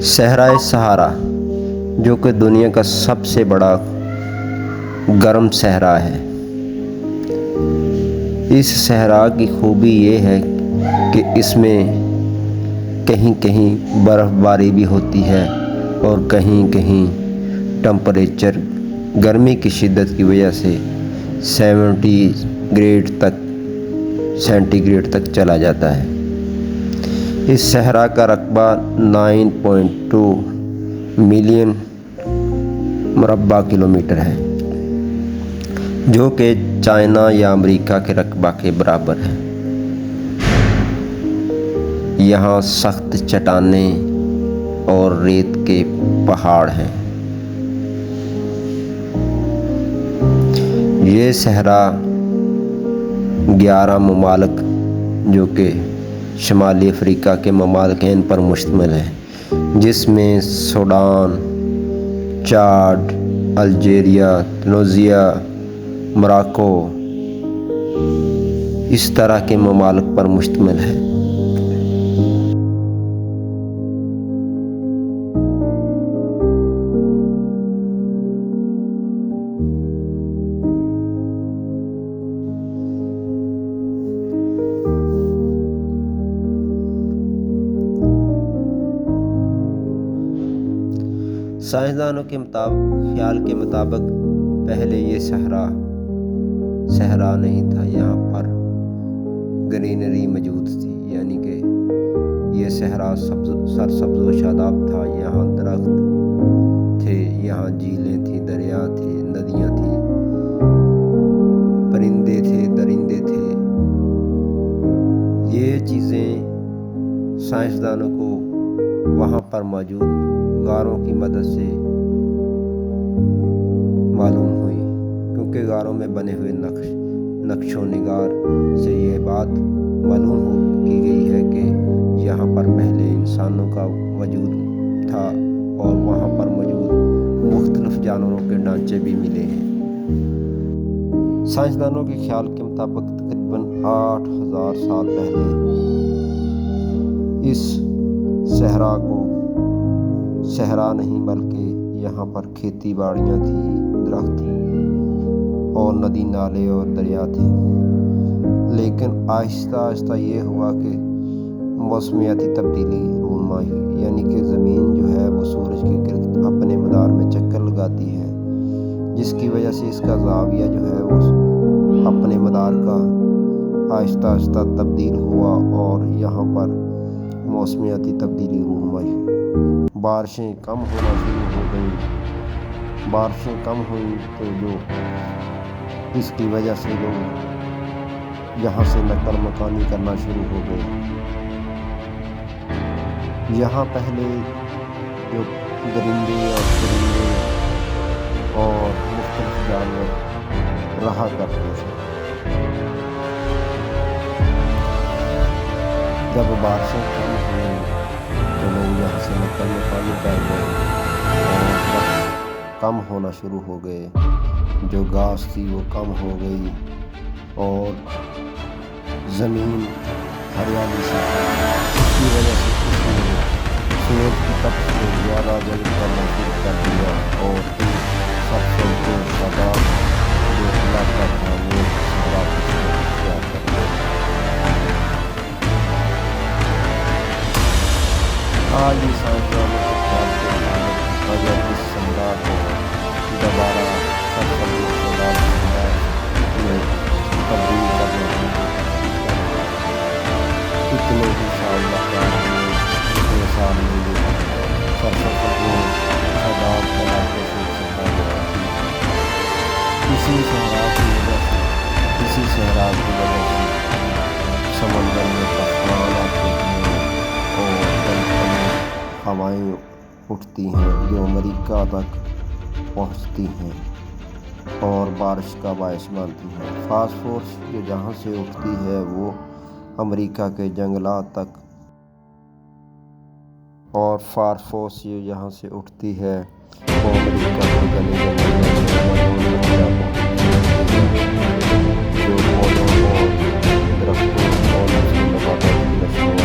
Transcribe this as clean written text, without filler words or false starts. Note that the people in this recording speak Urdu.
صحرائے سہارا جو کہ دنیا کا سب سے بڑا گرم صحرا ہے۔ اس صحرا کی خوبی یہ ہے کہ اس میں کہیں کہیں برف باری بھی ہوتی ہے اور کہیں کہیں ٹمپریچر گرمی کی شدت کی وجہ سے 70 سینٹی گریڈ تک چلا جاتا ہے۔ اس صحرا کا رقبہ 9.2 ملین مربع کلومیٹر ہے، جو کہ چائنا یا امریکہ کے رقبہ کے برابر ہے۔ یہاں سخت چٹانیں اور ریت کے پہاڑ ہیں۔ یہ صحرا 11 ممالک جو کہ شمالی افریقہ کے ممالکین پر مشتمل ہے، جس میں Sudan, Chad, Algeria, Tanzania, Morocco اس طرح کے ممالک پر مشتمل ہے۔ سائنسدانوں کے خیال کے مطابق پہلے یہ صحرا نہیں تھا، یہاں پر گرینری موجود تھی، یعنی کہ یہ صحرا سرسبز و شاداب تھا۔ یہاں درخت تھے، یہاں جھیلیں تھیں، دریا تھے، ندیاں تھیں، پرندے تھے، درندے تھے۔ یہ چیزیں سائنسدانوں کو وہاں پر موجود غاروں کی مدد سے معلوم ہوئی، کیونکہ غاروں میں بنے ہوئے نقش و نگار سے یہ بات معلوم کی گئی ہے کہ یہاں پر پہلے انسانوں کا وجود تھا اور وہاں پر موجود مختلف جانوروں کے ڈھانچے بھی ملے ہیں۔ سائنسدانوں کے خیال کے مطابق تقریباً 8000 سال پہلے اس صحرا کو صحرا نہیں بلکہ یہاں پر کھیتی باڑیاں تھیں، درخت اور ندی نالے اور دریا تھے۔ لیکن آہستہ آہستہ یہ ہوا کہ موسمیاتی تبدیلی رونما ہوئی، یعنی کہ زمین جو ہے وہ سورج کے گرد اپنے مدار میں چکر لگاتی ہے، جس کی وجہ سے اس کا زاویہ جو ہے وہ اپنے مدار کا آہستہ آہستہ تبدیل ہوا اور یہاں پر موسمیاتی تبدیلی رونما ہوئی۔ بارشیں کم ہونا شروع ہو گئیں۔ بارشیں کم ہوئیں تو جو اس کی وجہ سے لوگ یہاں سے نقل مکانی کرنا شروع ہو گئے۔ یہاں پہلے جو درندے اور پرندے اور مختلف جانور رہا کرتے تھے۔ جب بارشیں کم ہوئیں تو لوگ یہاں سے نقل مکانی کر گئے اور درخت کم ہونا شروع ہو گئے، جو گھاس تھی وہ کم ہو گئی اور زمین ہریالی سے اس کی وجہ سے سورج کی تپش کو زیادہ جلد کرنا شروع کر دیا اور سرسبز و شاداب جو علاقہ تھا وہ صحرا کی صورت اختیار کر لیا۔ آج یہ سائنسدانوں کے خیال کے مطابق اگر اس صحرا کو دوبارہ سرسبز و شاداب صحرا میں تبدیل کرنے کی اتنے ہی سال لگیں گے، اتنے سال میں یہ سرسبز و شاداب علاقے سے صحرا بناتی ہے۔ اسی صحرا کی وجہ سے سمندر میں طوفان آتے ہیں اور ہوائیں اٹھتی ہیں جو امریکہ تک پہنچتی ہیں اور بارش کا باعث بنتی ہیں۔ فاسفورس جو جہاں سے اٹھتی ہے وہ امریکہ کے جنگلات تک، اور فاسفورس جو جہاں سے اٹھتی ہے وہ امریکہ کے گھنے جنگلوں جو پودوں اور درختوں اور نباتات کی نشو